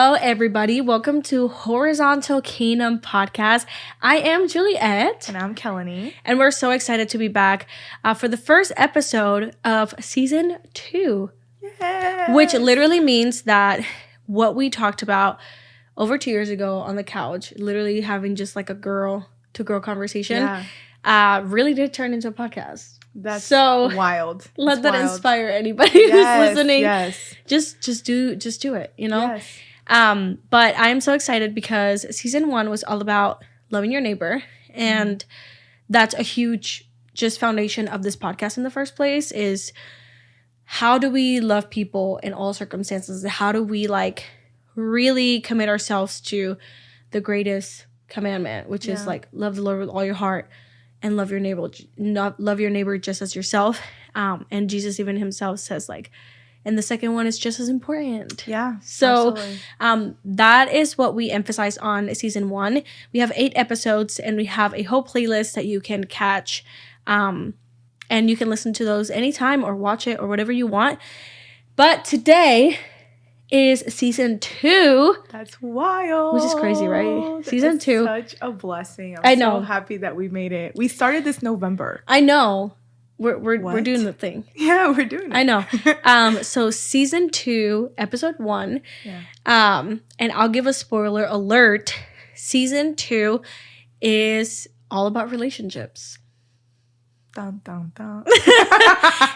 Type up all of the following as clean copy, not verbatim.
Hello, everybody. Welcome to Horizontal Kingdom Podcast. I am Juliet. And I'm Kellany. And we're so excited to be back for the first episode of Season 2. Yes. Which literally means that what we talked about over 2 years ago on the couch, literally having just like a girl-to-girl conversation, really did turn into a podcast. That's so wild. Let it's that wild. inspire anybody who's listening. Yes. Just do it, you know? Yes. But I'm so excited because season 1 was all about loving your neighbor. And that's a huge just foundation of this podcast in the first place is how do we love people in all circumstances? How do we like really commit ourselves to the greatest commandment, which is like love the Lord with all your heart and love your neighbor just as yourself. And Jesus even himself says like, and the second one is just as important. Yeah. So that is what we emphasize on season 1. We have 8 episodes and we have a whole playlist that you can catch. And you can listen to those anytime or watch it or whatever you want. But today is season 2. That's wild. Which is crazy, right? Season 2. Such a blessing. I'm so happy that we made it. We started this November. I know. We're doing the thing. Yeah, we're doing it. I know. So season 2, episode 1. Yeah. And I'll give a spoiler alert. Season 2 is all about relationships. Dun, dun, dun.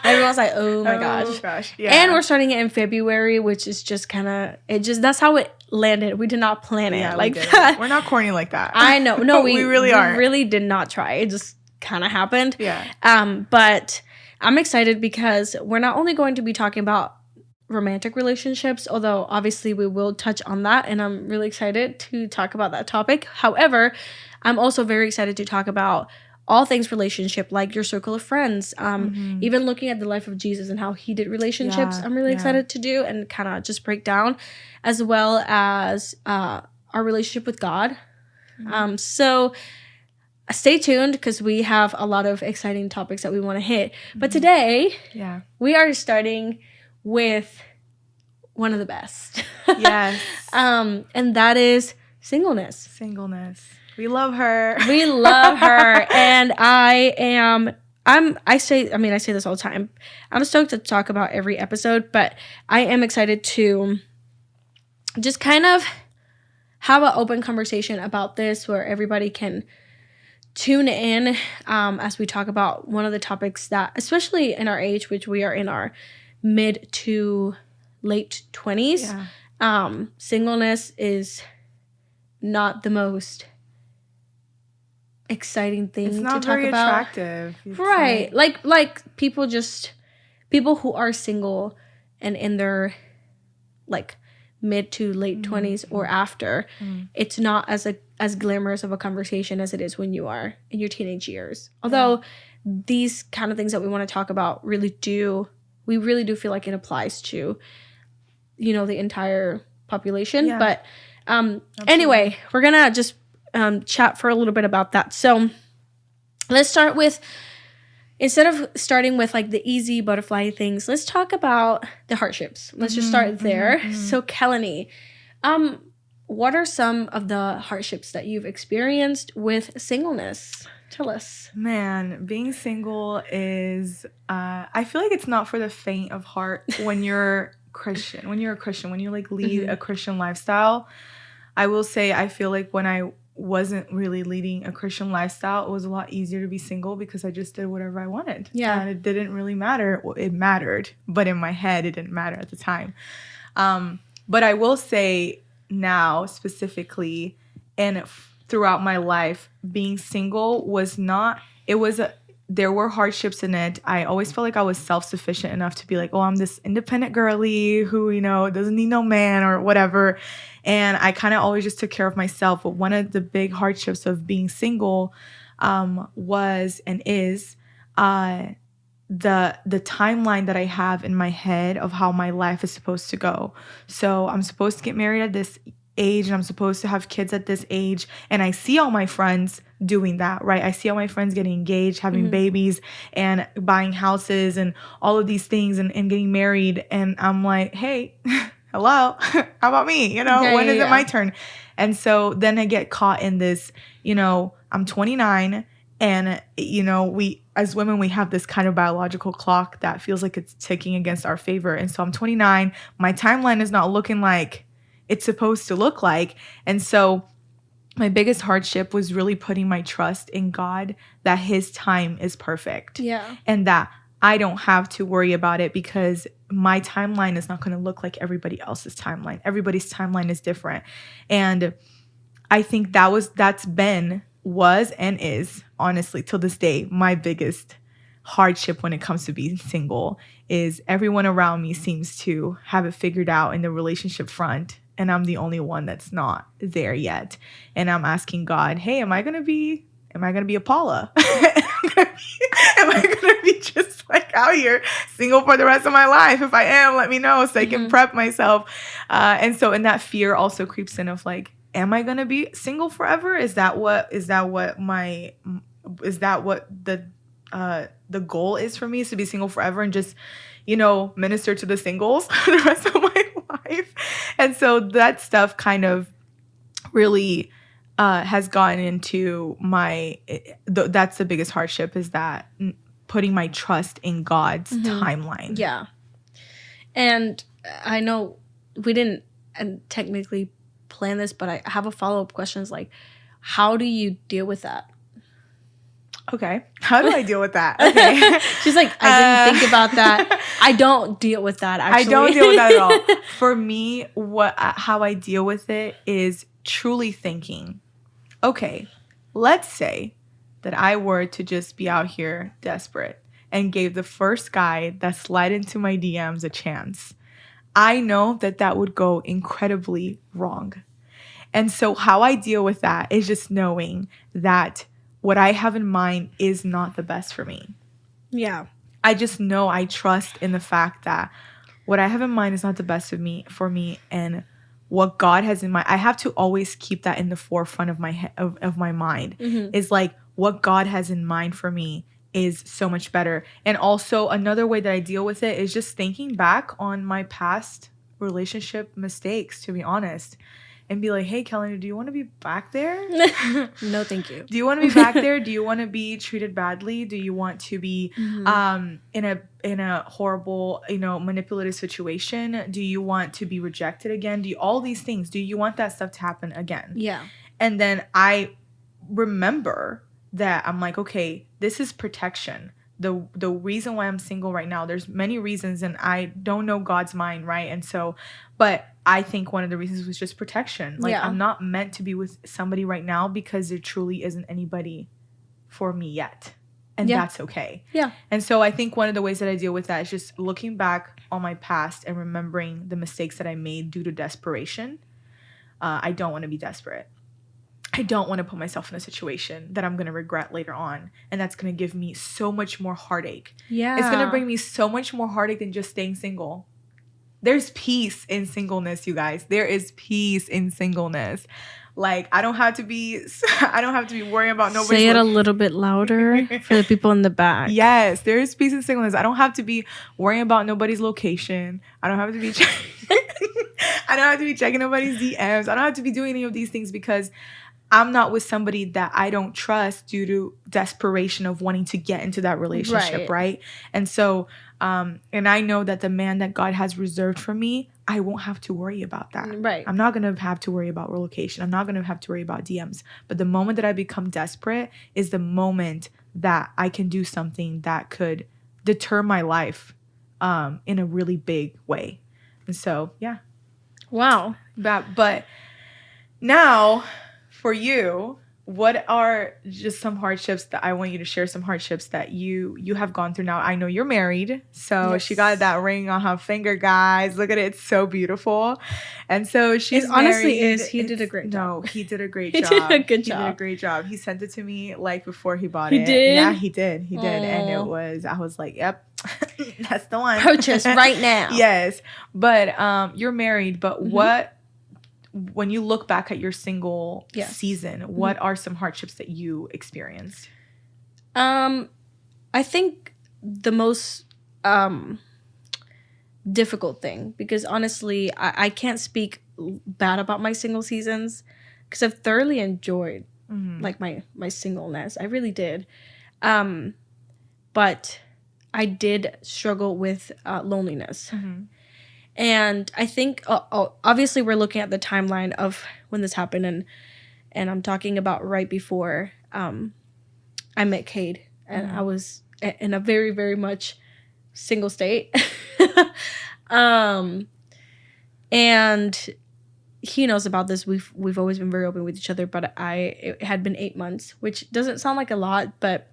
Everyone's like, oh my gosh. Yeah. And we're starting it in February, which is just kind of, that's how it landed. We did not plan it like that. We're not corny like that. I know. No, we really aren't. We really did not try. It just kind of happened. Yeah. But I'm excited because we're not only going to be talking about romantic relationships, although obviously we will touch on that. And I'm really excited to talk about that topic. However, I'm also very excited to talk about all things relationship, like your circle of friends, even looking at the life of Jesus and how he did relationships. I'm really excited to do and kind of just break down, as well as our relationship with God. So stay tuned because we have a lot of exciting topics that we want to hit. But today, we are starting with one of the best. Yes. And that is singleness. Singleness. We love her. We love her. And I say this all the time. I'm stoked to talk about every episode, but I am excited to just kind of have an open conversation about this where everybody can tune in as we talk about one of the topics that, especially in our age, which we are in our mid to late 20s, singleness is not the most exciting thing to talk about. It's not very attractive. Right. Like people who are single and in their like mid to late 20s or after, it's not as glamorous of a conversation as it is when you are in your teenage years. Although these kind of things that we want to talk about we really do feel like it applies to, you know, the entire population. Yeah. But anyway, we're going to just chat for a little bit about that. So let's start with, instead of starting with like the easy butterfly things, let's talk about the hardships. Let's just start there. So Kellany, what are some of the hardships that you've experienced with singleness? Tell us. Man, being single is, I feel like it's not for the faint of heart when you're Christian, when you like lead a Christian lifestyle. I will say, I feel like when I wasn't really leading a Christian lifestyle, it was a lot easier to be single because I just did whatever I wanted. Yeah. And it didn't really matter. Well, it mattered, but in my head, it didn't matter at the time. But I will say now specifically, and throughout my life, being single was not, there were hardships in it. I always felt like I was self-sufficient enough to be like, oh, I'm this independent girly who, you know, doesn't need no man or whatever. And I kind of always just took care of myself. But one of the big hardships of being single was and is the timeline that I have in my head of how my life is supposed to go. So I'm supposed to get married at this age and I'm supposed to have kids at this age. And I see all my friends doing that, right? I see all my friends getting engaged, having babies and buying houses and all of these things and getting married. And I'm like, hey, hello, how about me? When is it my turn? And so then I get caught in this, I'm 29, and, we, as women, we have this kind of biological clock that feels like it's ticking against our favor. And so I'm 29, my timeline is not looking like it's supposed to look like. And so my biggest hardship was really putting my trust in God, that his time is perfect. Yeah. And that I don't have to worry about it, because my timeline is not going to look like everybody else's timeline. Everybody's timeline is different. And I think was and is, honestly, till this day, my biggest hardship when it comes to being single, is everyone around me seems to have it figured out in the relationship front, and I'm the only one that's not there yet. And I'm asking God, hey, am I gonna be a Paula? Am I gonna be just like out here single for the rest of my life? If I am, let me know so I can prep myself. And that fear also creeps in of like, am I gonna be single forever? Is that what the goal is for me, is to be single forever and just, minister to the singles for the rest of my life? And so that stuff kind of really has gotten into that's the biggest hardship, is that putting my trust in God's timeline. Yeah. And I know we didn't technically plan this, but I have a follow-up question. Is like, how do you deal with that? Okay. How do I deal with that? Okay. She's like, I didn't think about that. I don't deal with that, actually. I don't deal with that at all. For me, how I deal with it is truly thinking, okay, let's say that I were to just be out here desperate and gave the first guy that slid into my DMs a chance. I know that would go incredibly wrong. And so how I deal with that is just knowing that what I have in mind is not the best for me. Yeah. I just know, I trust in the fact that what I have in mind is not the best for me, and what God has in mind, I have to always keep that in the forefront of my mind. Is like, what God has in mind for me is so much better. And also another way that I deal with it is just thinking back on my past relationship mistakes, to be honest, and be like, hey, Kellany, do you want to be back there? No, thank you. Do you want to be back there? Do you want to be treated badly? Do you want to be in a horrible, manipulative situation? Do you want to be rejected again? All these things? Do you want that stuff to happen again? Yeah. And then I remember that I'm like, okay, this is protection. The reason why I'm single right now, there's many reasons, and I don't know God's mind, right? And so, but I think one of the reasons was just protection. Like, I'm not meant to be with somebody right now because there truly isn't anybody for me yet. And that's okay. Yeah. And so I think one of the ways that I deal with that is just looking back on my past and remembering the mistakes that I made due to desperation. I don't want to be desperate. I don't want to put myself in a situation that I'm going to regret later on. And that's going to give me so much more heartache. Yeah. It's going to bring me so much more heartache than just staying single. There's peace in singleness, you guys. There is peace in singleness. Like, I don't have to be worrying about nobody. Say it a little bit louder for the people in the back. Yes, there is peace in singleness. I don't have to be worrying about nobody's location. I don't have to be checking nobody's DMs. I don't have to be doing any of these things because I'm not with somebody that I don't trust due to desperation of wanting to get into that relationship, right? And so, and I know that the man that God has reserved for me, I won't have to worry about that. Right. I'm not going to have to worry about relocation. I'm not going to have to worry about DMs. But the moment that I become desperate is the moment that I can do something that could deter my life in a really big way. And so, yeah. Wow. But now, for you, what are just some hardships that I want you to share? Some hardships that you have gone through now. I know you're married, so she got that ring on her finger, guys. Look at it; it's so beautiful. And so she's honestly married. He did a great job. No, he did a great job. He did a good job. He did a great job. He sent it to me like before he bought it. He did. Yeah, he did. He did, and I was like, yep, that's the one. Purchase right now. Yes, but you're married. But when you look back at your single season, what are some hardships that you experienced? I think the most difficult thing, because honestly, I can't speak bad about my single seasons, because I've thoroughly enjoyed like my singleness. I really did. But I did struggle with loneliness. And I think obviously we're looking at the timeline of when this happened, and I'm talking about right before I met Cade, and I was in a very, very much single state. And he knows about this. We've always been very open with each other, but it had been 8 months, which doesn't sound like a lot, but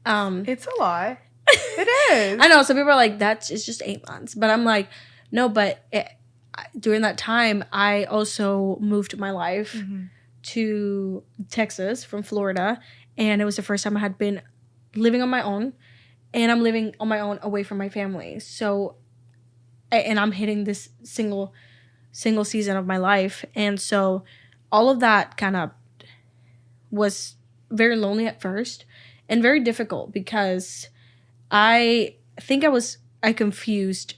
it's a lot. It is. I know some people are like, it's just 8 months, but I'm like, no, but during that time I also moved my life to Texas from Florida, and it was the first time I had been living on my own, and I'm living on my own away from my family. So, and I'm hitting this single season of my life, and so all of that kind of was very lonely at first and very difficult, because I think I confused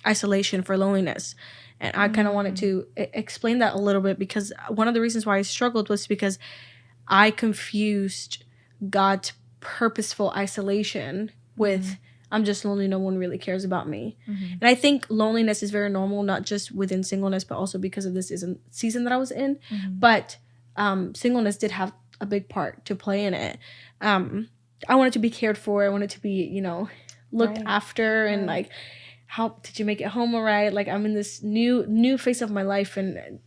isolation for loneliness. And I kind of wanted to explain that a little bit, because one of the reasons why I struggled was because I confused God's purposeful isolation with I'm just lonely, no one really cares about me. And I think loneliness is very normal, not just within singleness, but also because of this season that I was in. But singleness did have a big part to play in it. I wanted to be cared for. I wanted to be, looked after, and like, how did you make it home all right? Like, I'm in this new phase of my life, and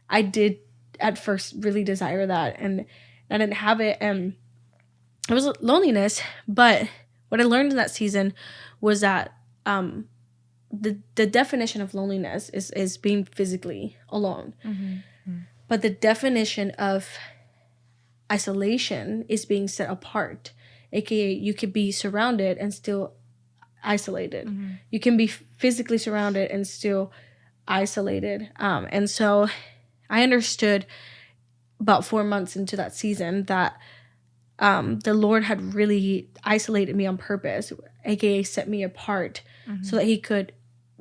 I did at first really desire that, and I didn't have it, and it was loneliness. But what I learned in that season was that the definition of loneliness is being physically alone. But the definition of isolation is being set apart, aka you could be surrounded and still isolated. You can be physically surrounded and still isolated. And so I understood about 4 months into that season that the Lord had really isolated me on purpose, aka set me apart, so that he could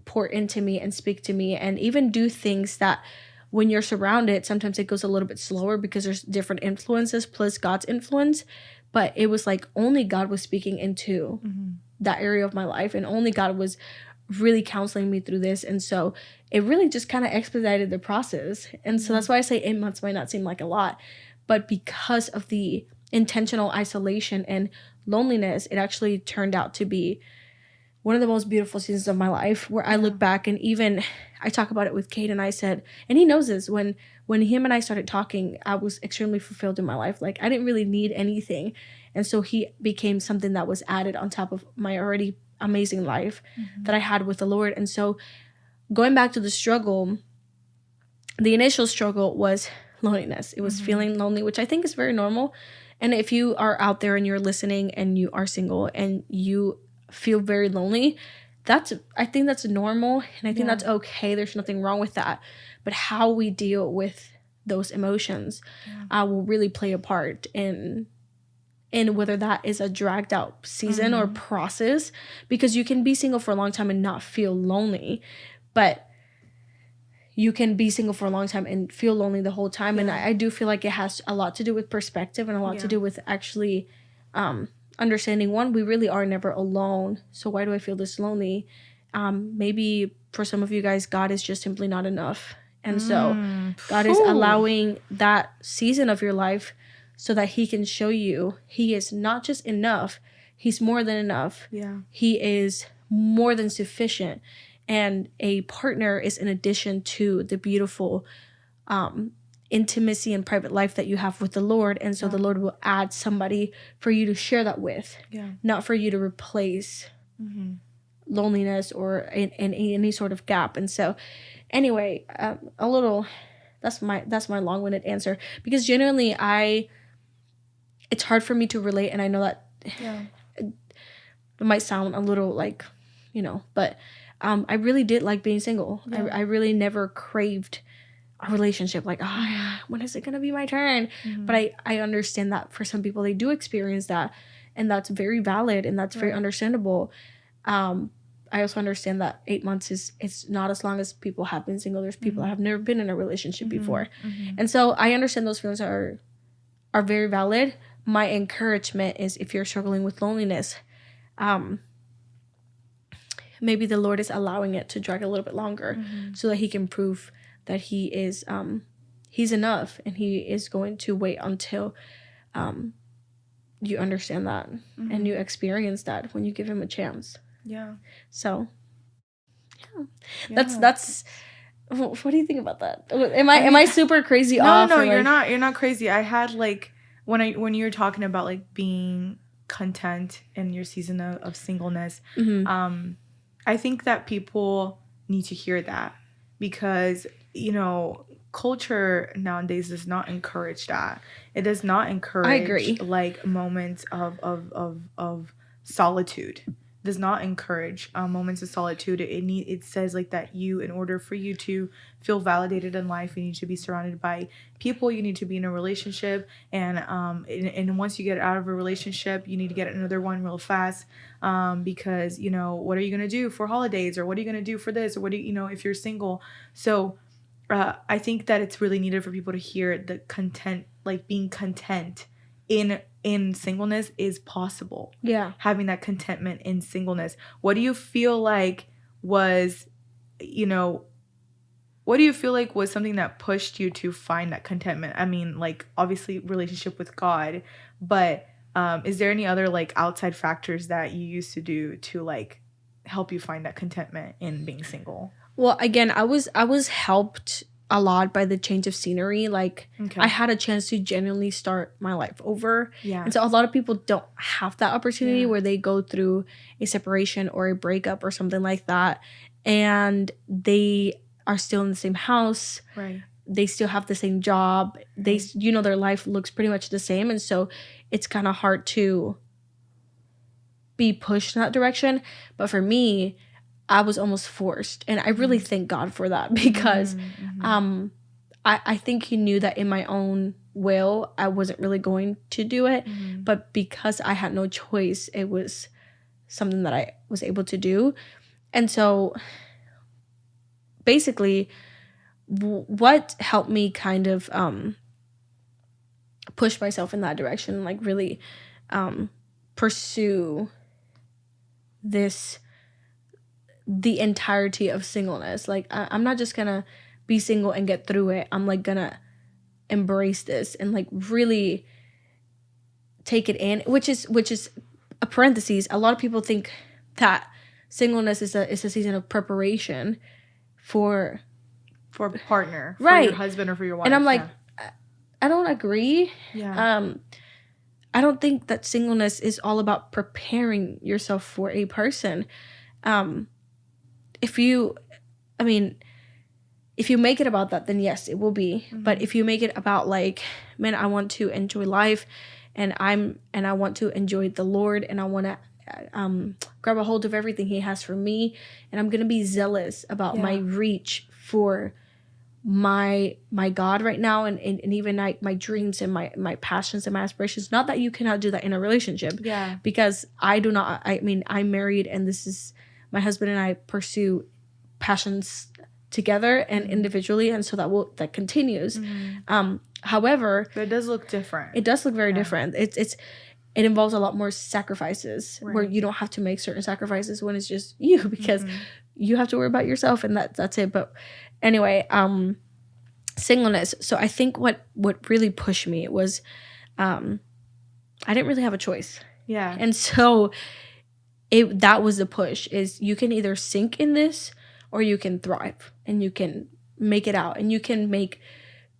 pour into me and speak to me, and even do things that when you're surrounded, sometimes it goes a little bit slower because there's different influences plus God's influence. But it was like only God was speaking into that area of my life, and only God was really counseling me through this. And so it really just kind of expedited the process. And so that's why I say 8 months might not seem like a lot, but because of the intentional isolation and loneliness, it actually turned out to be one of the most beautiful seasons of my life, where I look back, and even I talk about it with Kate, and I said, and he knows this, when him and I started talking, I was extremely fulfilled in my life. Like, I didn't really need anything. And so he became something that was added on top of my already amazing life that I had with the Lord. And so going back to the struggle, the initial struggle was loneliness. It was feeling lonely, which I think is very normal. And if you are out there and you're listening and you are single and you feel very lonely, I think that's normal, and I think that's okay. There's nothing wrong with that. But how we deal with those emotions will really play a part in whether that is a dragged out season or process, because you can be single for a long time and not feel lonely, but you can be single for a long time and feel lonely the whole time. And I do feel like it has a lot to do with perspective, and a lot to do with actually understanding, one, we really are never alone. So why do I feel this lonely? Maybe for some of you guys, God is just simply not enough. And so God is allowing that season of your life so that he can show you he is not just enough. He's more than enough. Yeah. He is more than sufficient. And a partner is an addition to the beautiful intimacy and private life that you have with the Lord. And so the Lord will add somebody for you to share that with, not for you to replace loneliness or in any sort of gap. And so anyway, that's my long-winded answer, because genuinely it's hard for me to relate. And I know that it might sound a little like, but I really did like being single. I really never craved a relationship, like, when is it gonna be my turn? But I understand that for some people they do experience that, and that's very valid and that's very understandable. I also understand that 8 months it's not as long as people have been single. There's people that have never been in a relationship before. And so I understand those feelings are very valid. My encouragement is, if you're struggling with loneliness, maybe the Lord is allowing it to drag a little bit longer so that he can prove that he is he's enough, and he is going to wait until you understand that and you experience that when you give him a chance. Yeah. So that's what do you think about that? Am I super crazy off? No, you're not crazy. I had like when you were talking about like being content in your season of singleness, I think that people need to hear that, because, you know, culture nowadays does not encourage that. It does not encourage, I agree, like moments of solitude. It does not encourage moments of solitude. It says like that in order for you to feel validated in life, you need to be surrounded by people. You need to be in a relationship, and once you get out of a relationship, you need to get another one real fast, because, you know, what are you gonna do for holidays, or what are you gonna do for this, or what do you know, if you're single. So I think that it's really needed for people to hear the content, like being content in singleness is possible. Yeah. Having that contentment in singleness. What do you feel like was, you know, what do you feel like was something that pushed you to find that contentment? I mean, like, obviously relationship with God, but is there any other like outside factors that you used to do to like help you find that contentment in being single? Well, again, I was helped a lot by the change of scenery. Like, I had a chance to genuinely start my life over. Yeah. And so a lot of people don't have that opportunity where they go through a separation or a breakup or something like that, and they are still in the same house. Right. They still have the same job. They, you know, their life looks pretty much the same. And so it's kind of hard to be pushed in that direction. But for me, I was almost forced. And I really thank God for that, because I think he knew that in my own will, I wasn't really going to do it. But because I had no choice, it was something that I was able to do. And so basically, what helped me kind of push myself in that direction, like really pursue the entirety of singleness. Like, I'm not just gonna be single and get through it. I'm like gonna embrace this and like really take it in, which is a parenthesis. A lot of people think that singleness is a season of preparation for a partner, for right, your husband or for your wife. And I'm like, I don't agree. Yeah. I don't think that singleness is all about preparing yourself for a person. If you make it about that, then yes, it will be. But if you make it about like, man, I want to enjoy life, and I want to enjoy the Lord, and I want to grab a hold of everything he has for me, and I'm gonna be zealous about my reach for my God right now, and even like my dreams and my passions and my aspirations. Not that you cannot do that in a relationship, because I do not. I mean, I'm married, and this is my husband, and I pursue passions together and individually, and so that continues. However, but it does look different. It does look very different. It involves a lot more sacrifices, where you don't have to make certain sacrifices when it's just you, because you have to worry about yourself, and that's it. But anyway, singleness. So I think what really pushed me was I didn't really have a choice. Yeah. And so that was the push, is you can either sink in this or you can thrive, and you can make it out, and you can make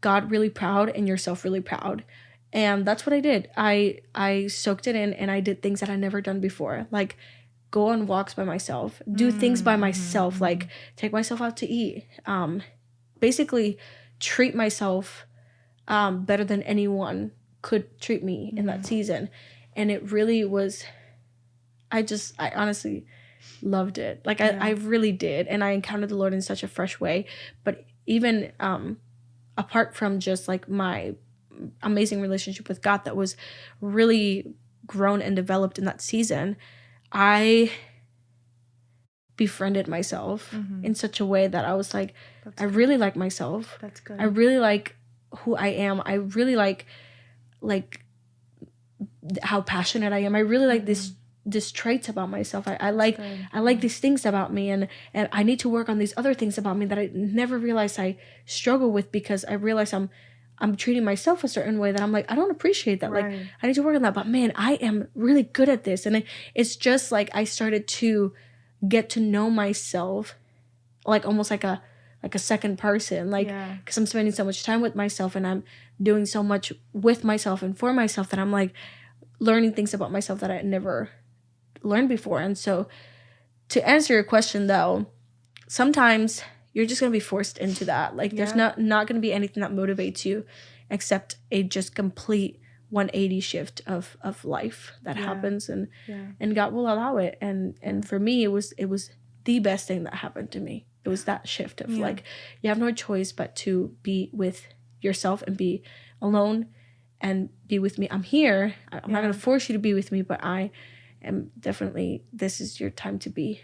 God really proud and yourself really proud. And that's what I did. I soaked it in, and I did things that I never done before, like go on walks by myself, do things by myself, like take myself out to eat, basically treat myself better than anyone could treat me in that season. And it really was, I honestly loved it. Like, I really did. And I encountered the Lord in such a fresh way. But even apart from just like my amazing relationship with God that was really grown and developed in that season, I befriended myself in such a way that I was like, That's I good. really like myself. That's good. I really like who I am. I really like how passionate I am. I really like this traits about myself. I like these things about me, and I need to work on these other things about me that I never realized I struggle with, because I realize I'm treating myself a certain way that I'm like, I don't appreciate that. Right. Like, I need to work on that. But man, I am really good at this. And it's just like I started to get to know myself, like almost like a second person, like, because I'm spending so much time with myself, and I'm doing so much with myself and for myself, that I'm like learning things about myself that I never learned before. And so, to answer your question though, sometimes you're just gonna be forced into that. Like, there's not gonna be anything that motivates you except a just complete 180 shift of life that happens, and God will allow it. And for me, it was the best thing that happened to me. It was that shift of like, you have no choice but to be with yourself and be alone and be with me. I'm here. I'm not gonna force you to be with me, but I am definitely, this is your time to be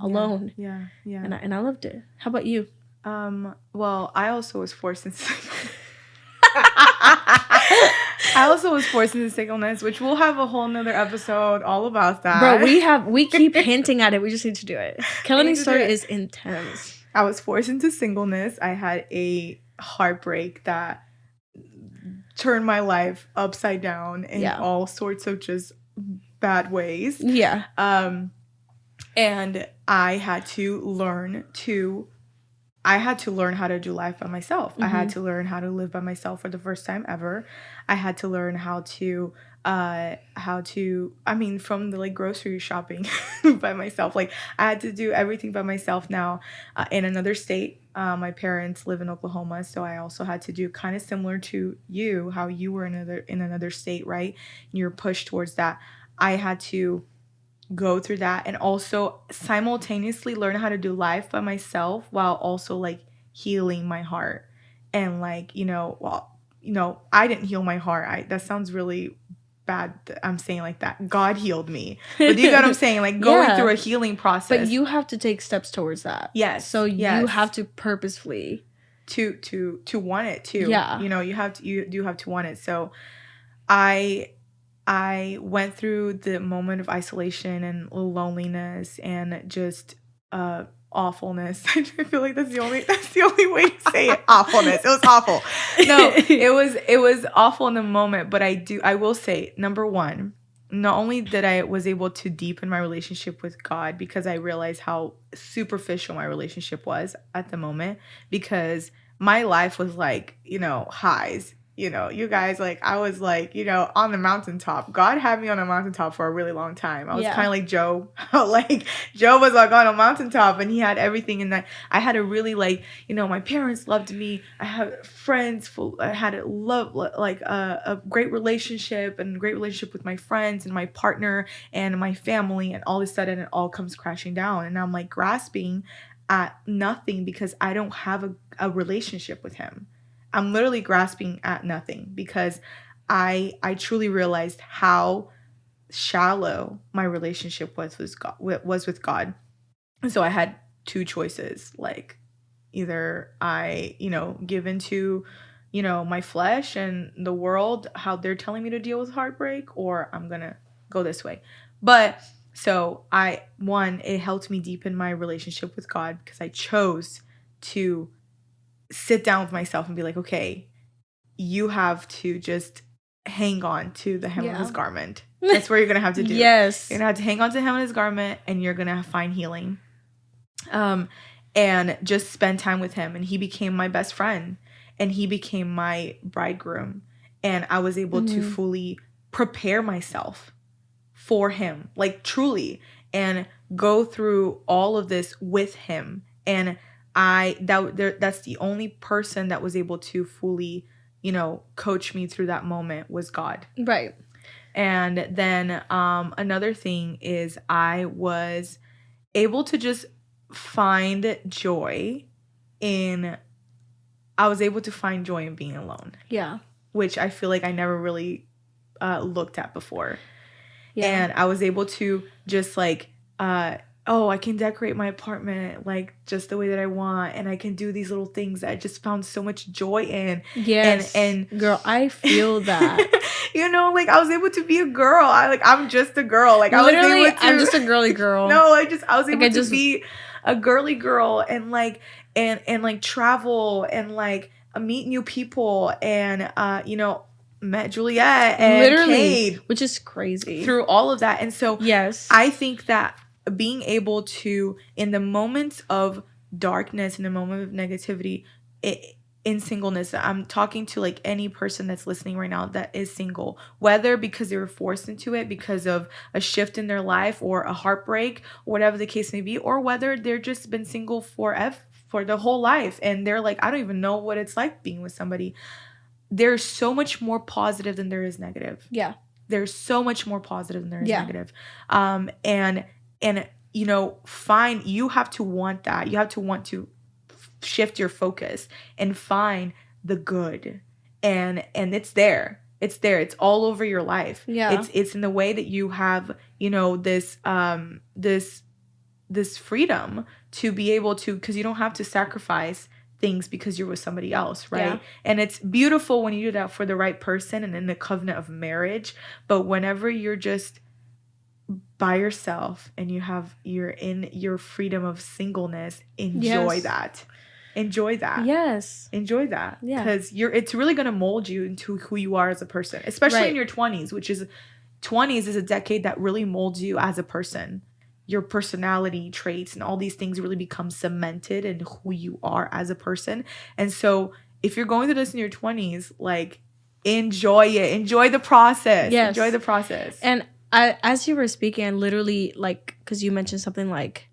alone. Yeah. And I loved it. How about you? Well, I also was forced into singleness, which we'll have a whole nother episode all about that. Bro, we keep hinting at it. We just need to do it. Kellany's story is intense. I was forced into singleness. I had a heartbreak that turned my life upside down in all sorts of just bad ways. Yeah. And I had to learn how to do life by myself. I had to learn how to live by myself for the first time ever. I had to learn how to from the like grocery shopping by myself. Like, I had to do everything by myself now, in another state. My parents live in Oklahoma, so I also had to do kind of similar to you, how you were in another state, right? And you're pushed towards that. I had to go through that and also simultaneously learn how to do life by myself while also like healing my heart. And like, I didn't heal my heart. That sounds really bad that I'm saying like that. God healed me. But you get what I'm saying? Like, going through a healing process. But you have to take steps towards that. Yes. So you have to purposefully to want it too. Yeah. You do have to want it. So I went through the moment of isolation and loneliness and just awfulness. I feel like that's the only way to say it. Awfulness. It was awful. No, it was awful in the moment, but I will say, number one, not only that I was able to deepen my relationship with God, because I realized how superficial my relationship was at the moment, because my life was like, highs. You guys, like, I was like, on the mountaintop. God had me on a mountaintop for a really long time. I was kind of like Joe. Like, Joe was like on a mountaintop and he had everything. And that I had a really like, my parents loved me. I had friends. I had a great relationship with my friends and my partner and my family. And all of a sudden it all comes crashing down. And I'm like grasping at nothing because I don't have a relationship with him. I'm literally grasping at nothing because I truly realized how shallow my relationship was with God. And so I had two choices. Like, either I, give into, my flesh and the world, how they're telling me to deal with heartbreak, or I'm going to go this way. But so it helped me deepen my relationship with God because I chose to sit down with myself and be like, okay, you have to just hang on to the hem of his garment. That's what you're going to have to do. Yes. You're going to have to hang on to the hem of his garment and you're going to find healing. And just spend time with him. And he became my best friend and he became my bridegroom. And I was able to fully prepare myself for him, like truly, and go through all of this with him. And that's the only person that was able to fully, coach me through that moment was God. Right. And then another thing is I was able to just find joy in being alone. Yeah. Which I feel like I never really looked at before. Yeah. And I was able to just like oh, I can decorate my apartment like just the way that I want, and I can do these little things that I just found so much joy in. Yes. And girl, I feel that. you know, like I was able to be a girl. I'm just a girl. Like Literally, I was able to, I'm just a girly girl. No, I was able to be a girly girl and like like travel and like meet new people and you know, met Juliet and Cade, which is crazy, through all of that. And so yes, I think that being able to, in the moments of darkness, in the moment of negativity, in singleness, I'm talking to like any person that's listening right now that is single, whether because they were forced into it because of a shift in their life or a heartbreak, or whatever the case may be, or whether they're just been single for the whole life and they're like, I don't even know what it's like being with somebody. There's so much more positive than there is negative. Yeah. There's so much more positive than there is negative. And you know, you have to want that. You have to want to shift your focus and find the good. And it's there. It's there. It's all over your life. Yeah. It's in the way that you have, you know, this freedom to be able to, because you don't have to sacrifice things because you're with somebody else, right? Yeah. And it's beautiful when you do that for the right person and in the covenant of marriage. But whenever you're just by yourself and you're in your freedom of singleness, enjoy that. Enjoy that. Yes. Enjoy that. Yeah. Because it's really going to mold you into who you are as a person, especially in your 20s, which is 20s is a decade that really molds you as a person. Your personality traits and all these things really become cemented in who you are as a person. And so if you're going through this in your 20s, like, enjoy it. Enjoy the process. Yes. Enjoy the process. And as you were speaking, I literally, like, because you mentioned something like,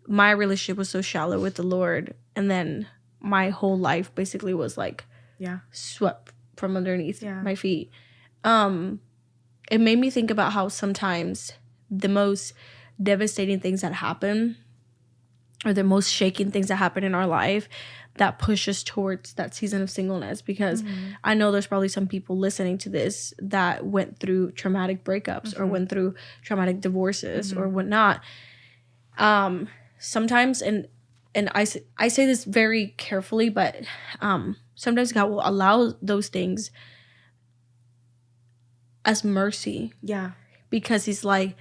my relationship was so shallow with the Lord, and then my whole life basically was like, swept from underneath my feet. It made me think about how sometimes the most devastating things that happen, or the most shaking things that happen in our life, that push us towards that season of singleness. Because I know there's probably some people listening to this that went through traumatic breakups or went through traumatic divorces or whatnot. Sometimes, and I say this very carefully, but sometimes God will allow those things as mercy. Yeah. Because he's like,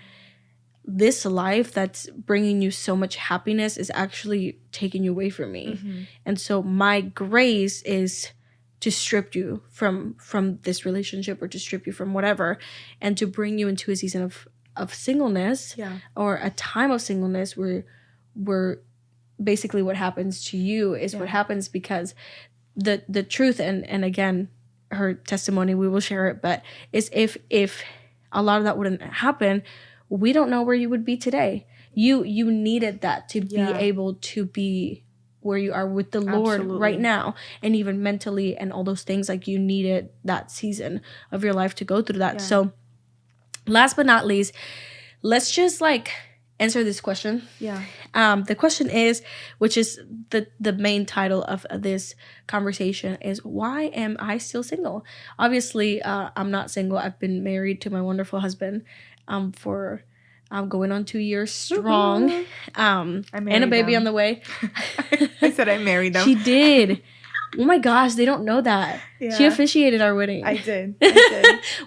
this life that's bringing you so much happiness is actually taking you away from me. And so my grace is to strip you from this relationship, or to strip you from whatever, and to bring you into a season of singleness, or a time of singleness where basically what happens to you is what happens. Because the truth, and again, her testimony, we will share it, but is if a lot of that wouldn't happen, we don't know where you would be today. You needed that to be able to be where you are with the Lord right now, and even mentally and all those things. Like, you needed that season of your life to go through that. So last but not least, let's just like answer this question. The question is, which is the main title of this conversation, is, why am I still single? Obviously, I'm not single. I've been married to my wonderful husband for going on 2 years strong, and a baby on the way. I said I married them. She did. Oh my gosh, they don't know that. Yeah. She officiated our wedding. I did.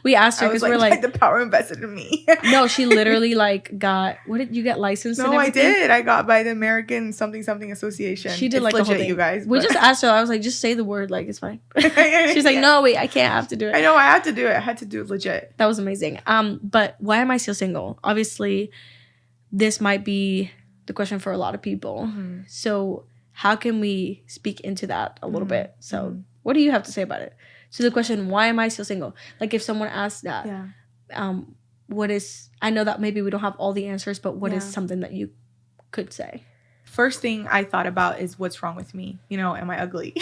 We asked her because we're like, the power invested in me. No, she literally like got, what did you get, licensed? No, I did. I got by the American something Association. She did, it's like, legit, the whole thing. You guys. We just asked her. I was like, just say the word, like, it's fine. She's like, no, wait, I can't. I have to do it. I know, I had to do it. I had to do it legit. That was amazing. But why am I still single? Obviously, this might be the question for a lot of people. So how can we speak into that a little bit? So what do you have to say about it? So the question, why am I still single? Like, if someone asks that, what is, I know that maybe we don't have all the answers, but what is something that you could say? First thing I thought about is, what's wrong with me? You know, am I ugly?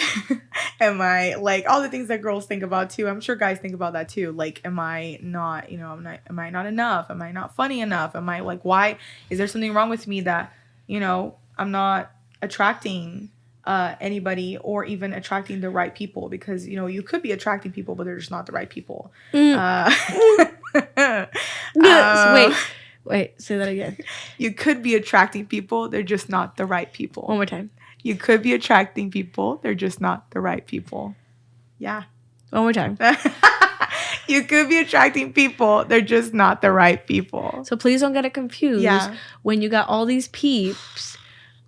Am I, like, all the things that girls think about too? I'm sure guys think about that too. Like, am I not, you know, am I not enough? Am I not funny enough? Am I, like, why? Is there something wrong with me that, you know, I'm not attracting anybody, or even attracting the right people? Because, you know, you could be attracting people, but they're just not the right people. Wait, Wait, say that again. You could be attracting people. They're just not the right people. One more time. You could be attracting people. They're just not the right people. Yeah. One more time. You could be attracting people. They're just not the right people. So please don't get it confused. Yeah. When you got all these peeps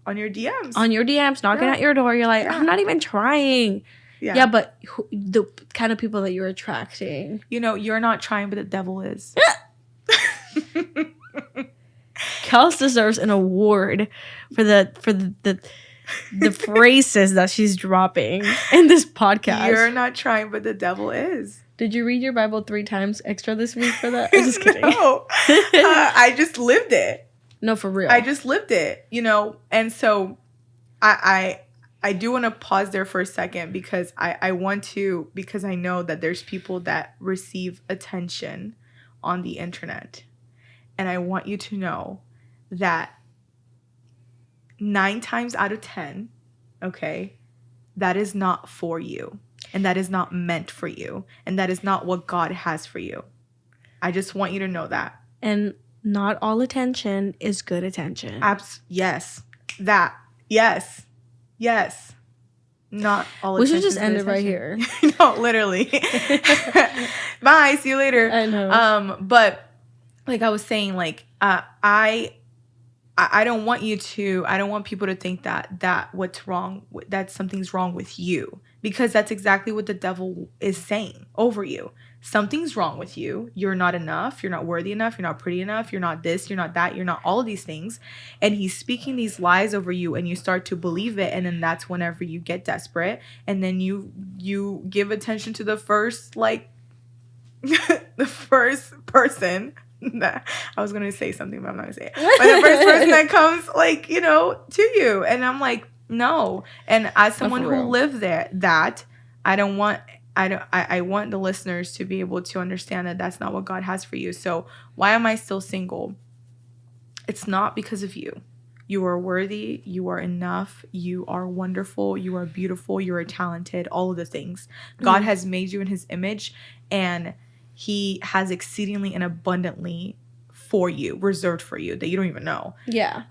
on your DMs. Knocking at your door, you're like, I'm not even trying. Yeah, but the kind of people that you're attracting. You know, you're not trying, but the devil is. Kels deserves an award for the phrases that she's dropping in this podcast. You're not trying, but the devil is. Did you read your Bible 3 times extra this week for that? I'm just kidding. No. I just lived it. No, for real. I just lived it, you know? And so I do want to pause there for a second because I want to, because I know that there's people that receive attention on the internet. And I want you to know that 9 times out of 10, okay, that is not for you. And that is not meant for you. And that is not what God has for you. I just want you to know that. And not all attention is good attention. Yes. That. Yes. Yes. Not all we attention. We should just end it right here. No, literally. Bye. See you later. I know. But like I was saying, like, I don't want people to think that what's wrong, that something's wrong with you, because that's exactly what the devil is saying over you. Something's wrong with you. You're not enough. You're not worthy enough. You're not pretty enough. You're not this. You're not that. You're not all of these things. And he's speaking these lies over you, and you start to believe it. And then that's whenever you get desperate. And then you give attention to the first, like, the first person. I was going to say something, but I'm not going to say it. But the first person that comes, like, you know, to you. And I'm like, no. And as someone who lived there, I want the listeners to be able to understand that that's not what God has for you. So why am I still single? It's not because of you. You are worthy. You are enough. You are wonderful. You are beautiful. You are talented. All of the things. God has made you in his image, and he has exceedingly and abundantly for you, reserved for you, that you don't even know. Yeah.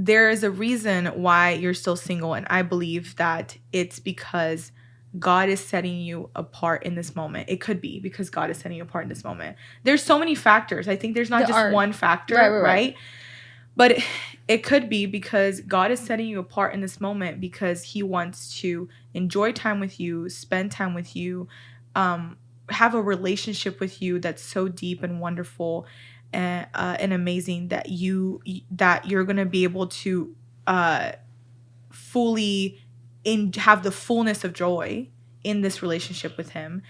There is a reason why you're still single, and I believe that it's because God is setting you apart in this moment. It could be because God is setting you apart in this moment. There's so many factors. I think there's not just one factor, right? But it could be because God is setting you apart in this moment because he wants to enjoy time with you, spend time with you, have a relationship with you that's so deep and wonderful and amazing that you're going to be able to fully have the fullness of joy in this relationship with him.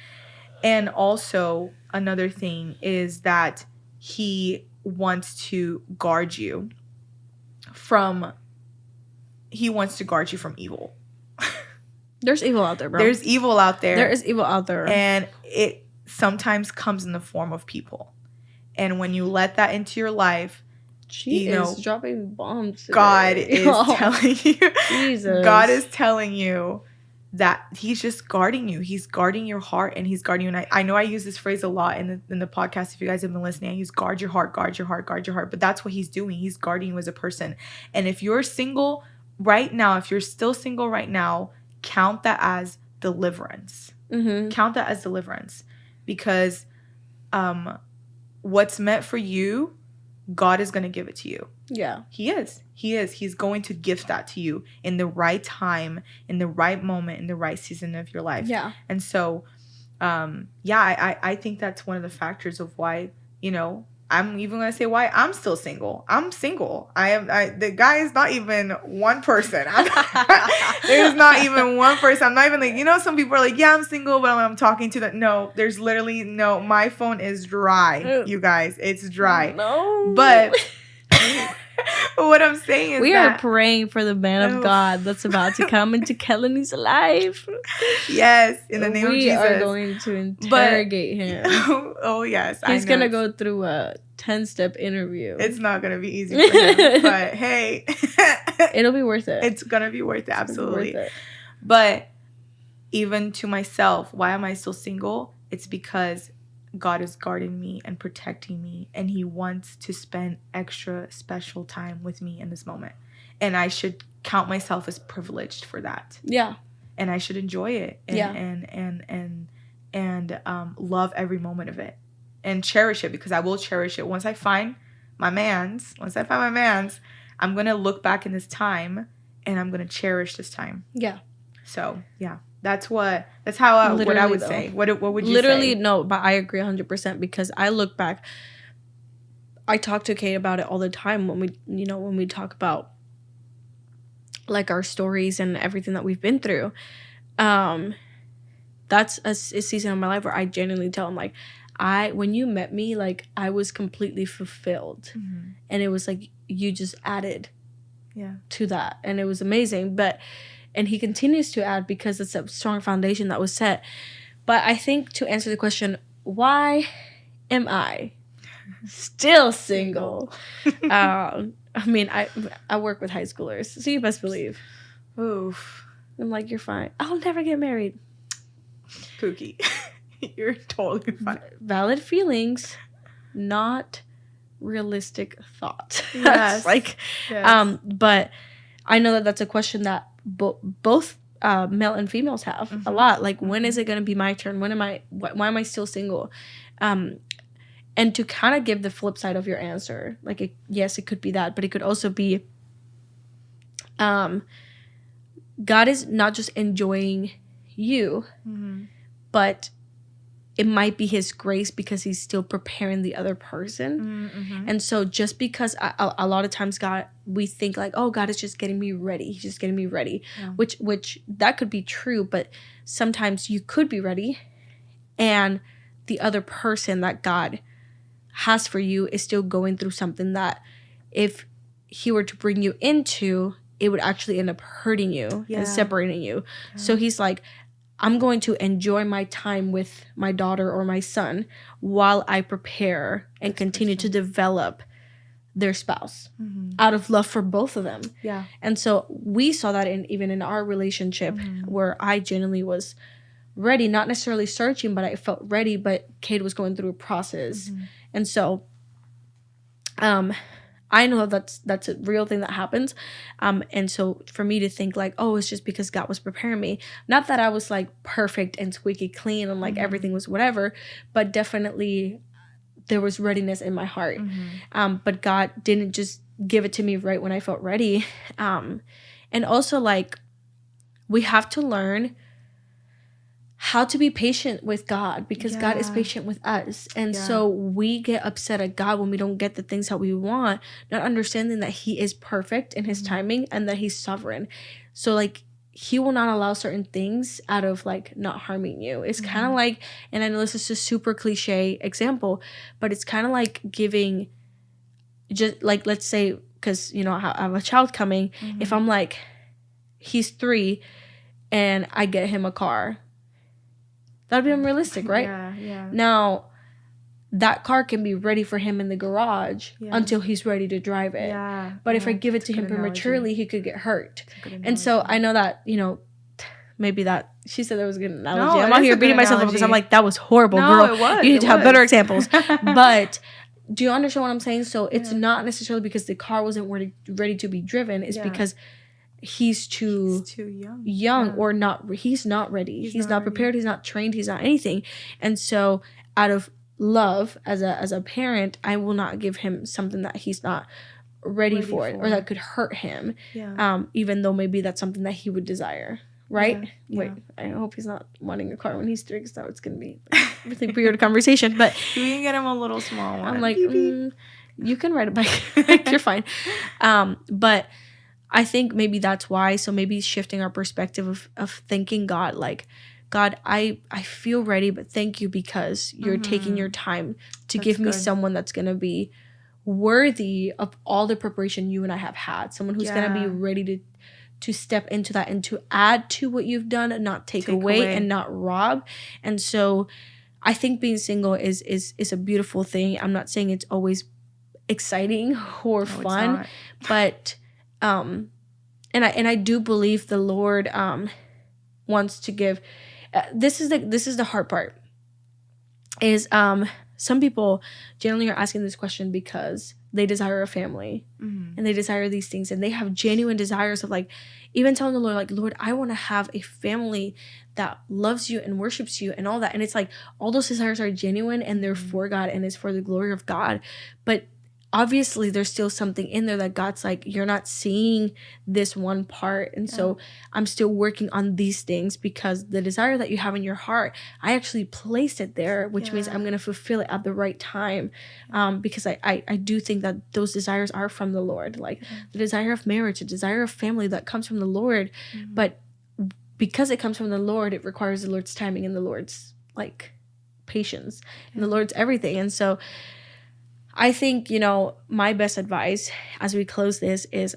And also another thing is that he wants to guard you from evil. There's evil out there, bro. There's evil out there. There is evil out there. And it sometimes comes in the form of people. And when you let that into your life, she is dropping bombs today. God is telling you. Jesus. God is telling you that he's just guarding you. He's guarding your heart, and he's guarding you. And I know I use this phrase a lot in the podcast. If you guys have been listening, I use guard your heart, guard your heart, guard your heart. But that's what he's doing. He's guarding you as a person. And if you're single right now, if you're still single right now, count that as deliverance. Mm-hmm. Count that as deliverance. Because what's meant for you, God is going to give it to you. Yeah. He is. He's going to gift that to you in the right time, in the right moment, in the right season of your life. Yeah. And so, I think that's one of the factors of why, I'm even going to say why I'm still single. I'm single. The guy is not even one person. There's not even one person. I'm not even like, some people are like, yeah, I'm single, but I'm talking to them. No, there's literally no, my phone is dry, you guys. It's dry. No. But what I'm saying is we are praying for the man of God that's about to come into Kellany's life. Yes, in the name of Jesus. We are going to interrogate him. Oh, yes. He's going to go through a 10-step interview. It's not going to be easy for him, but hey. It'll be worth it. It's going to be worth it, absolutely. Worth it. But even to myself, why am I still single? It's because God is guarding me and protecting me, and he wants to spend extra special time with me in this moment. And I should count myself as privileged for that. Yeah. And I should enjoy it and love every moment of it and cherish it, because I will cherish it. Once I find my man's, I'm going to look back in this time and I'm going to cherish this time. Yeah. So, yeah. That's what I would say. What would you say? Literally, no, but I agree 100% because I look back. I talk to Kate about it all the time when we talk about like our stories and everything that we've been through. That's a season of my life where I genuinely tell him, like, when you met me, like, I was completely fulfilled. Mm-hmm. And it was like you just added to that, and it was amazing. And he continues to add because it's a strong foundation that was set. But I think to answer the question, why am I still single? I mean, I work with high schoolers, so you best believe. Oof. I'm like, you're fine. I'll never get married. Pookie. You're totally fine. Valid feelings, not realistic thought. Yes. But I know that that's a question that both male and females have a lot. Like, when is it going to be my turn? Why am I still single? And to kind of give the flip side of your answer, like, yes, it could be that, but it could also be God is not just enjoying you, but it might be his grace because he's still preparing the other person. Mm-hmm. And so just because a lot of times we think like, oh, God is just getting me ready. He's just getting me ready, which that could be true. But sometimes you could be ready and the other person that God has for you is still going through something that if he were to bring you into, it would actually end up hurting you and separating you. Yeah. So he's like, I'm going to enjoy my time with my daughter or my son while I prepare and continue to develop their spouse out of love for both of them. Yeah. And so we saw that even in our relationship where I genuinely was ready, not necessarily searching, but I felt ready, but Kate was going through a process. And so I know that's a real thing that happens. And so for me to think like, oh, it's just because God was preparing me. Not that I was like perfect and squeaky clean and like everything was whatever, but definitely there was readiness in my heart. But God didn't just give it to me right when I felt ready. And also like we have to learn how to be patient with God because God is patient with us. And so we get upset at God when we don't get the things that we want, not understanding that he is perfect in his timing and that he's sovereign. So like he will not allow certain things out of like not harming you. It's kind of like, and I know this is a super cliche example, but it's kind of like giving just like, let's say, because, you know, I have a child coming. If I'm like, he's 3 and I get him a car, that'd be unrealistic, right? Yeah. Now, that car can be ready for him in the garage until he's ready to drive it. Yeah. But if I give it to him prematurely, he could get hurt. And so I know that, you know, maybe that, she said that was a good analogy. I'm out here beating myself up because I'm like, that was horrible, girl. It was. You need to have better examples. But do you understand what I'm saying? So it's not necessarily because the car wasn't ready to be driven. It's because he's too young or not. He's not ready. He's not prepared. He's not trained. He's not anything. And so out of love as a parent, I will not give him something that he's not ready for or that could hurt him. Even though maybe that's something that he would desire. Right? Wait, I hope he's not wanting a car when he's 3 because now it's going to be a really weird conversation. But we can get him a little small one. I'm like, you can ride a bike. You're fine. But I think maybe that's why. So maybe shifting our perspective of thanking God, like, God, I feel ready, but thank you because you're taking your time to give me someone that's going to be worthy of all the preparation you and I have had. Someone who's going to be ready to step into that and to add to what you've done and not take away and not rob. And so I think being single is a beautiful thing. I'm not saying it's always exciting or fun, but and I do believe the Lord wants to give. This is the hard part. is some people generally are asking this question because they desire a family and they desire these things, and they have genuine desires of like even telling the Lord, like, Lord, I want to have a family that loves you and worships you and all that. And it's like all those desires are genuine and they're for God and it's for the glory of God. But obviously there's still something in there that God's like, you're not seeing this one part. And so I'm still working on these things, because the desire that you have in your heart, I actually placed it there, which means I'm going to fulfill it at the right time. Because I do think that those desires are from the Lord, like the desire of marriage, the desire of family that comes from the Lord. But because it comes from the Lord, it requires the Lord's timing and the Lord's like patience and the Lord's everything. And so I think, you know, my best advice as we close this is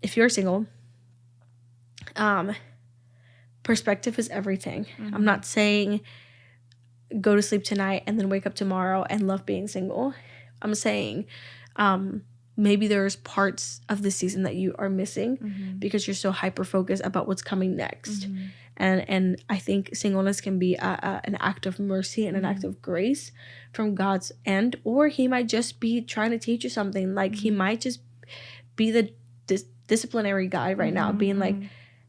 if you're single, perspective is everything. I'm not saying go to sleep tonight and then wake up tomorrow and love being single. I'm saying maybe there's parts of the season that you are missing because you're so hyper focused about what's coming next. And I think singleness can be an act of mercy and an act of grace from God's end, or he might just be trying to teach you something. Like he might just be the disciplinary guy right now, being like,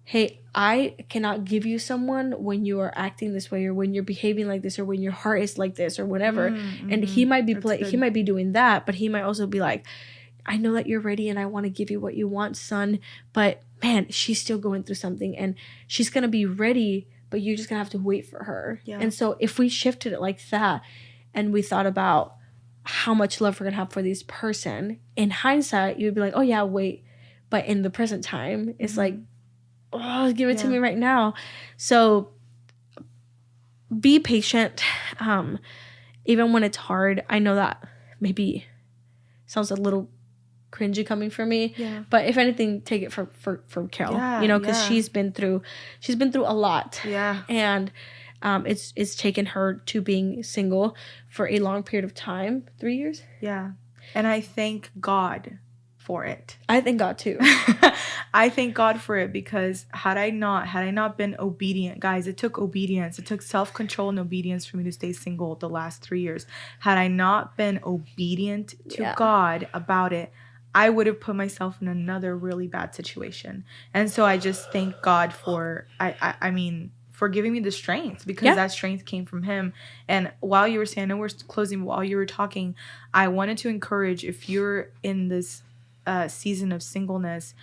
hey, I cannot give you someone when you are acting this way, or when you're behaving like this, or when your heart is like this, or whatever. And he might be he might be doing that, but he might also be like, I know that you're ready and I want to give you what you want, son, but man, she's still going through something and she's going to be ready, but you're just going to have to wait for her. And so if we shifted it like that and we thought about how much love we're going to have for this person, in hindsight, you would be like, oh yeah, wait. But in the present time, it's like, oh, give it to me right now. So be patient. Even when it's hard. I know that maybe sounds a little cringy coming from me, but if anything, take it from Carol, you know, because she's been through a lot, and it's taken her to being single for a long period of time, 3 years. And I thank God for it. I thank God too. I thank God for it, because had I not been obedient, guys, it took obedience. It took self-control and obedience for me to stay single the last 3 years. Had I not been obedient to God about it, I would have put myself in another really bad situation. And so I just thank God for, I mean, for giving me the strength, because that strength came from him. And while you were saying, I know we're closing, while you were talking, I wanted to encourage, if you're in this season of singleness,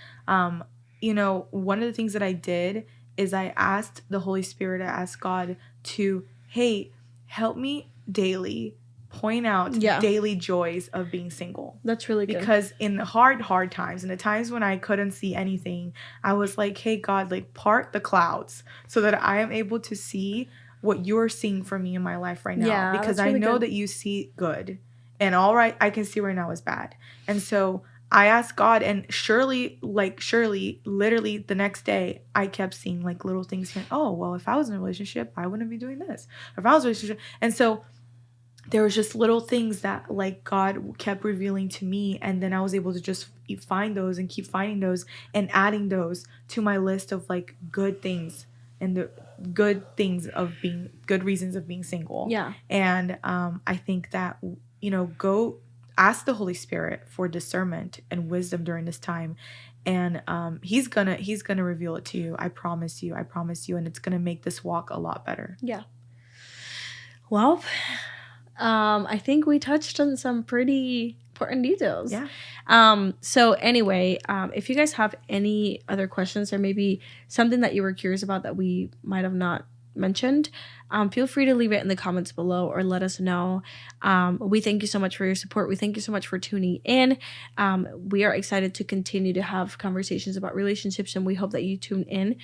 you know, one of the things that I did is I asked the Holy Spirit, I asked God to, hey, help me daily point out daily joys of being single. That's really good. Because in the hard times, in the times when I couldn't see anything, I was like, hey, God, like, part the clouds so that I am able to see what you're seeing for me in my life right now. Because I know that you see good, and all right, I can see right now is bad. And so I asked God, and surely, literally the next day, I kept seeing like little things here. Oh, well, if I was in a relationship, I wouldn't be doing this. If I was in a relationship. And so there was just little things that like God kept revealing to me, and then I was able to just find those and keep finding those and adding those to my list of like good things, and the good things of being good reasons of being single. And I think that, you know, go ask the Holy Spirit for discernment and wisdom during this time, and he's gonna reveal it to you. I promise you, and it's gonna make this walk a lot better. Well, I think we touched on some pretty important details. So anyway, if you guys have any other questions, or maybe something that you were curious about that we might have not mentioned, feel free to leave it in the comments below or let us know. We thank you so much for your support. We thank you so much for tuning in. We are excited to continue to have conversations about relationships, and we hope that you tune in.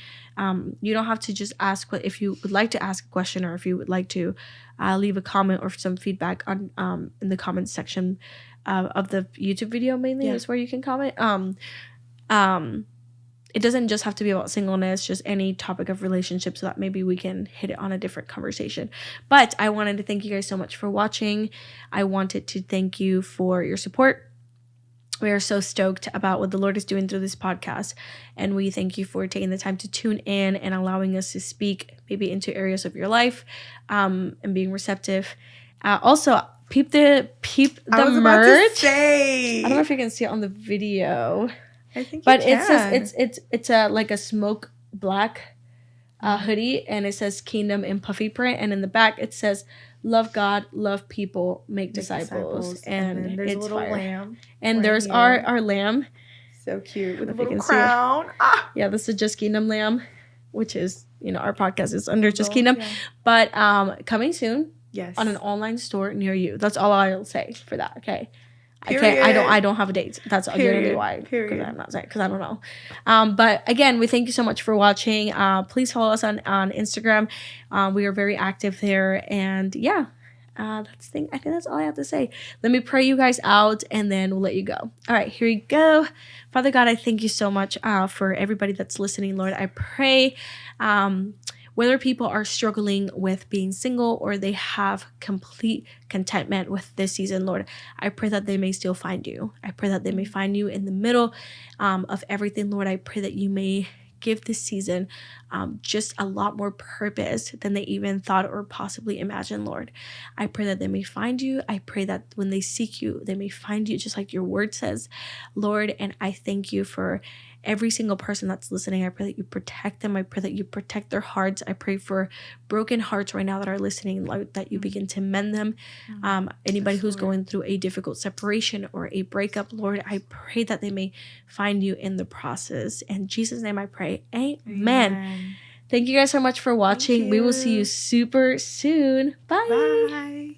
You don't have to just ask, if you would like to ask a question, or if you would like to leave a comment or some feedback on in the comments section of the YouTube video, mainly is where you can comment. It doesn't just have to be about singleness, just any topic of relationship, so that maybe we can hit it on a different conversation. But I wanted to thank you guys so much for watching. I wanted to thank you for your support. We are so stoked about what the Lord is doing through this podcast, and we thank you for taking the time to tune in and allowing us to speak maybe into areas of your life, and being receptive. Also, peep the I was merch. about to say. I don't know if you can see it on the video. I think but you it can. says it's a like a smoke black hoodie, and it says kingdom in puffy print, and in the back it says love God, love people, make disciples. And then there's it's a little fire. lamb. And right there's here. our lamb. So cute with a If you little can see it. crown. Ah. Yeah, this is Just Kingdom Lamb, which is, our podcast is under Just Kingdom. Yeah. But coming soon. Yes. On an online store near you. That's all I'll say for that. Okay. Period. I don't have a date. That's literally why. Because I'm not saying, because I don't know. But again, we thank you so much for watching. Please follow us on Instagram. We are very active there. And yeah, I think that's all I have to say. Let me pray you guys out, and then we'll let you go. All right, here you go. Father God, I thank you so much for everybody that's listening, Lord. I pray whether people are struggling with being single or they have complete contentment with this season, Lord, I pray that they may still find you. I pray that they may find you in the middle of everything, Lord. I pray that you may give this season just a lot more purpose than they even thought or possibly imagined, Lord. I pray that they may find you. I pray that when they seek you, they may find you just like your word says, Lord. And I thank you for every single person that's listening. I pray that you protect them. I pray that you protect their hearts. I pray for broken hearts right now that are listening, Lord, that you begin to mend them. Anybody who's going through a difficult separation or a breakup, Lord, I pray that they may find you in the process. In Jesus' name I pray. Amen. Thank you guys so much for watching. We will see you super soon. Bye. Bye.